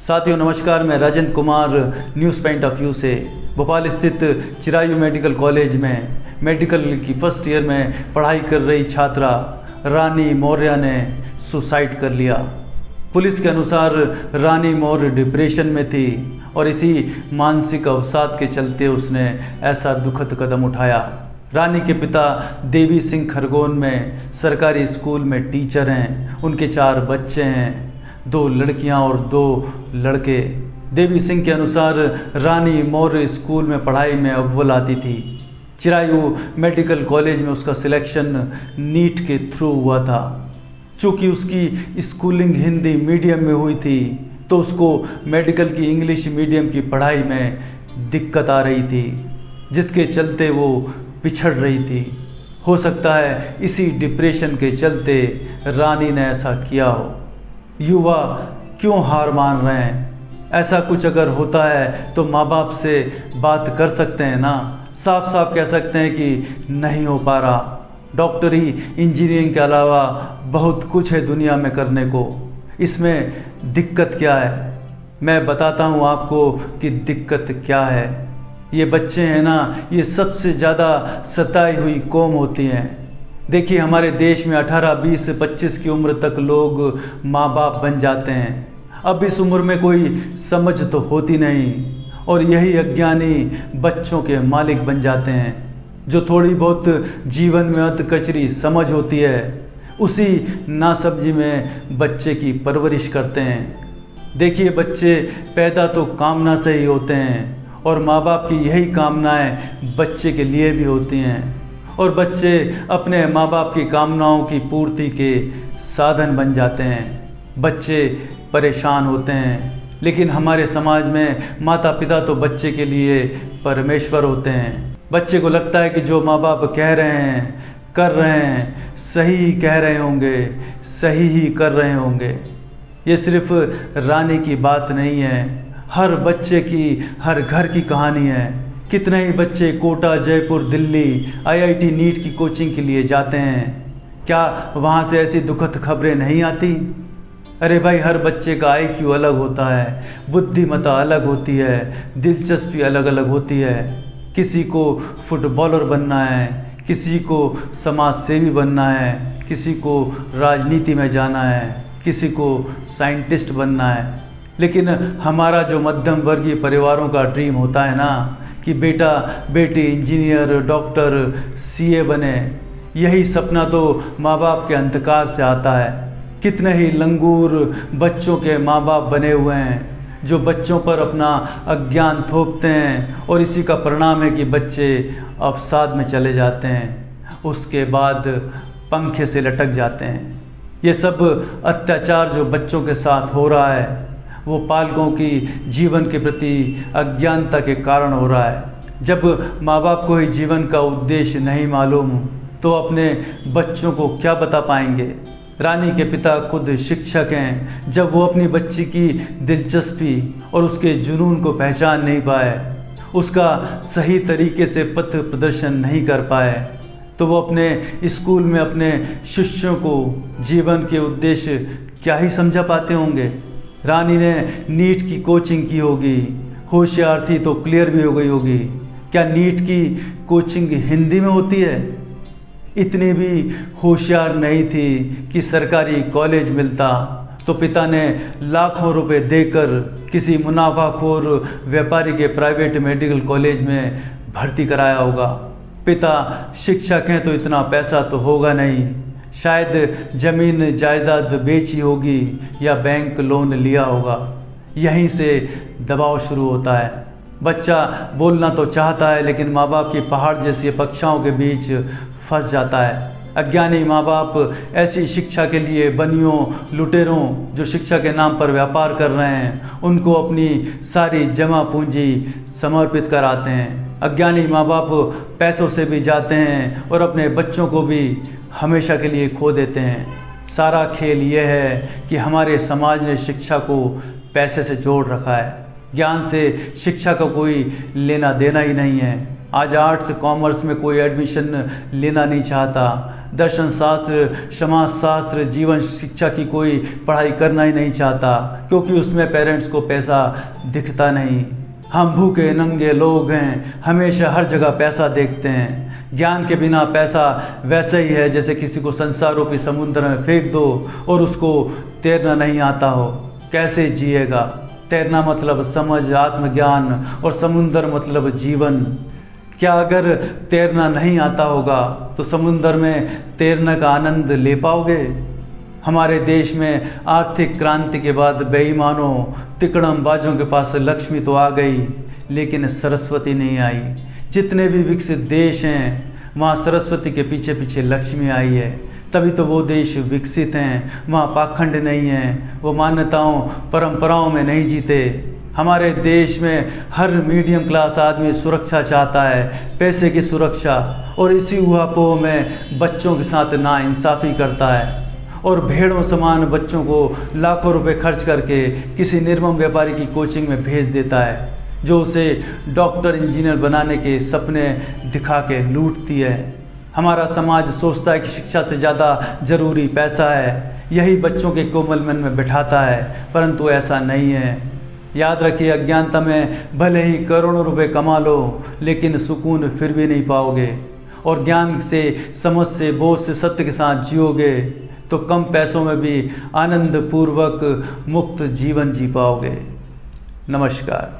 साथियों नमस्कार, मैं Rajendra Kumar news point of view से भोपाल स्थित चिरायू मेडिकल कॉलेज में मेडिकल की फर्स्ट ईयर में पढ़ाई कर रही छात्रा रानी मौर्य ने सुसाइड कर लिया। पुलिस के अनुसार रानी मौर्य डिप्रेशन में थी और इसी मानसिक अवसाद के चलते उसने ऐसा दुखद कदम उठाया। रानी के पिता देवी सिंह खरगोन में सरकारी स्कूल में टीचर हैं। उनके 4 बच्चे हैं, 2 लड़कियां और 2 लड़के। देवी सिंह के अनुसार रानी मौर्य स्कूल में पढ़ाई में अव्वल आती थी। चिरायू मेडिकल कॉलेज में उसका सिलेक्शन नीट के थ्रू हुआ था। चूँकि उसकी स्कूलिंग हिंदी मीडियम में हुई थी तो उसको मेडिकल की इंग्लिश मीडियम की पढ़ाई में दिक्कत आ रही थी, जिसके चलते वो पिछड़ रही थी। हो सकता है इसी डिप्रेशन के चलते रानी ने ऐसा किया हो। युवा क्यों हार मान रहे हैं? ऐसा कुछ अगर होता है तो माँ बाप से बात कर सकते हैं ना, साफ साफ कह सकते हैं कि नहीं हो पा रहा। डॉक्टरी इंजीनियरिंग के अलावा बहुत कुछ है दुनिया में करने को, इसमें दिक्कत क्या है? मैं बताता हूँ आपको कि दिक्कत क्या है। ये बच्चे हैं ना, ये सबसे ज़्यादा सताई हुई कौम होती हैं। देखिए हमारे देश में 18, 20, 25 की उम्र तक लोग माँ बाप बन जाते हैं। अब इस उम्र में कोई समझ तो होती नहीं और यही अज्ञानी बच्चों के मालिक बन जाते हैं। जो थोड़ी बहुत जीवन में अधकचरी समझ होती है उसी नासमझी में बच्चे की परवरिश करते हैं। देखिए बच्चे पैदा तो कामना से ही होते हैं और माँ बाप की यही कामनाएं बच्चे के लिए भी होती हैं और बच्चे अपने माँ बाप की कामनाओं की पूर्ति के साधन बन जाते हैं। बच्चे परेशान होते हैं, लेकिन हमारे समाज में माता पिता तो बच्चे के लिए परमेश्वर होते हैं। बच्चे को लगता है कि जो माँ बाप कह रहे हैं, कर रहे हैं, सही ही कह रहे होंगे, सही ही कर रहे होंगे। ये सिर्फ रानी की बात नहीं है, हर बच्चे की, हर घर की कहानी है। कितने ही बच्चे कोटा, जयपुर, दिल्ली, IIT नीट की कोचिंग के लिए जाते हैं। क्या वहाँ से ऐसी दुखद खबरें नहीं आती? अरे भाई, हर बच्चे का IQ अलग होता है, बुद्धिमत्ता अलग होती है, दिलचस्पी अलग अलग होती है। किसी को फुटबॉलर बनना है, किसी को समाज सेवी बनना है, किसी को राजनीति में जाना है, किसी को साइंटिस्ट बनना है। लेकिन हमारा जो मध्यम वर्गीय परिवारों का ड्रीम होता है ना कि बेटा बेटी इंजीनियर, डॉक्टर, CA बने, यही सपना तो माँ बाप के अंधकार से आता है। कितने ही लंगूर बच्चों के माँ बाप बने हुए हैं जो बच्चों पर अपना अज्ञान थोपते हैं और इसी का परिणाम है कि बच्चे अवसाद में चले जाते हैं, उसके बाद पंखे से लटक जाते हैं। ये सब अत्याचार जो बच्चों के साथ हो रहा है वो पालकों की जीवन के प्रति अज्ञानता के कारण हो रहा है। जब माँ बाप को ही जीवन का उद्देश्य नहीं मालूम तो अपने बच्चों को क्या बता पाएंगे? रानी के पिता खुद शिक्षक हैं। जब वो अपनी बच्ची की दिलचस्पी और उसके जुनून को पहचान नहीं पाए, उसका सही तरीके से पथ प्रदर्शन नहीं कर पाए, तो वो अपने स्कूल में अपने शिष्यों को जीवन के उद्देश्य क्या ही समझा पाते होंगे। रानी ने नीट की कोचिंग की होगी, होशियार थी तो क्लियर भी हो गई होगी। क्या नीट की कोचिंग हिंदी में होती है? इतनी भी होशियार नहीं थी कि सरकारी कॉलेज मिलता तो पिता ने लाखों रुपए देकर किसी मुनाफाखोर व्यापारी के प्राइवेट मेडिकल कॉलेज में भर्ती कराया होगा। पिता शिक्षक हैं तो इतना पैसा तो होगा नहीं, शायद ज़मीन जायदाद बेची होगी या बैंक लोन लिया होगा। यहीं से दबाव शुरू होता है। बच्चा बोलना तो चाहता है लेकिन माँ बाप की पहाड़ जैसी अपेक्षाओं के बीच फंस जाता है। अज्ञानी माँ बाप ऐसी शिक्षा के लिए बनियों, लुटेरों जो शिक्षा के नाम पर व्यापार कर रहे हैं, उनको अपनी सारी जमा पूंजी समर्पित कराते हैं। अज्ञानी माँ बाप पैसों से भी जाते हैं और अपने बच्चों को भी हमेशा के लिए खो देते हैं। सारा खेल ये है कि हमारे समाज ने शिक्षा को पैसे से जोड़ रखा है। ज्ञान से शिक्षा का कोई लेना देना ही नहीं है। आज आर्ट्स कॉमर्स में कोई एडमिशन लेना नहीं चाहता। दर्शन शास्त्र, समाज शास्त्र, जीवन शिक्षा की कोई पढ़ाई करना ही नहीं चाहता, क्योंकि उसमें पेरेंट्स को पैसा दिखता नहीं। हम भूखे नंगे लोग हैं, हमेशा हर जगह पैसा देखते हैं। ज्ञान के बिना पैसा वैसे ही है जैसे किसी को संसार रूपी समुद्र में फेंक दो और उसको तैरना नहीं आता हो, कैसे जिएगा। तैरना मतलब समझ, आत्मज्ञान, और समुद्र मतलब जीवन। क्या अगर तैरना नहीं आता होगा तो समुद्र में तैरने का आनंद ले पाओगे? हमारे देश में आर्थिक क्रांति के बाद बेईमानों, तिकड़मबाजों के पास लक्ष्मी तो आ गई, लेकिन सरस्वती नहीं आई। जितने भी विकसित देश हैं वहाँ सरस्वती के पीछे पीछे लक्ष्मी आई है, तभी तो वो देश विकसित हैं। वहाँ पाखंड नहीं है, वो मान्यताओं परंपराओं में नहीं जीते। हमारे देश में हर मीडियम क्लास आदमी सुरक्षा चाहता है, पैसे की सुरक्षा, और इसी ऊहापोह में बच्चों के साथ नाइंसाफ़ी करता है और भेड़ों समान बच्चों को लाखों रुपए खर्च करके किसी निर्मम व्यापारी की कोचिंग में भेज देता है, जो उसे डॉक्टर इंजीनियर बनाने के सपने दिखा के लूटती है। हमारा समाज सोचता है कि शिक्षा से ज़्यादा ज़रूरी पैसा है, यही बच्चों के कोमल मन में बिठाता है, परंतु ऐसा नहीं है। याद रखिए, अज्ञानता में भले ही करोड़ों रुपए कमा लो, लेकिन सुकून फिर भी नहीं पाओगे। और ज्ञान से, समझ से, बोझ से, सत्य के साथ जियोगे तो कम पैसों में भी आनंद पूर्वक मुक्त जीवन जी पाओगे। नमस्कार।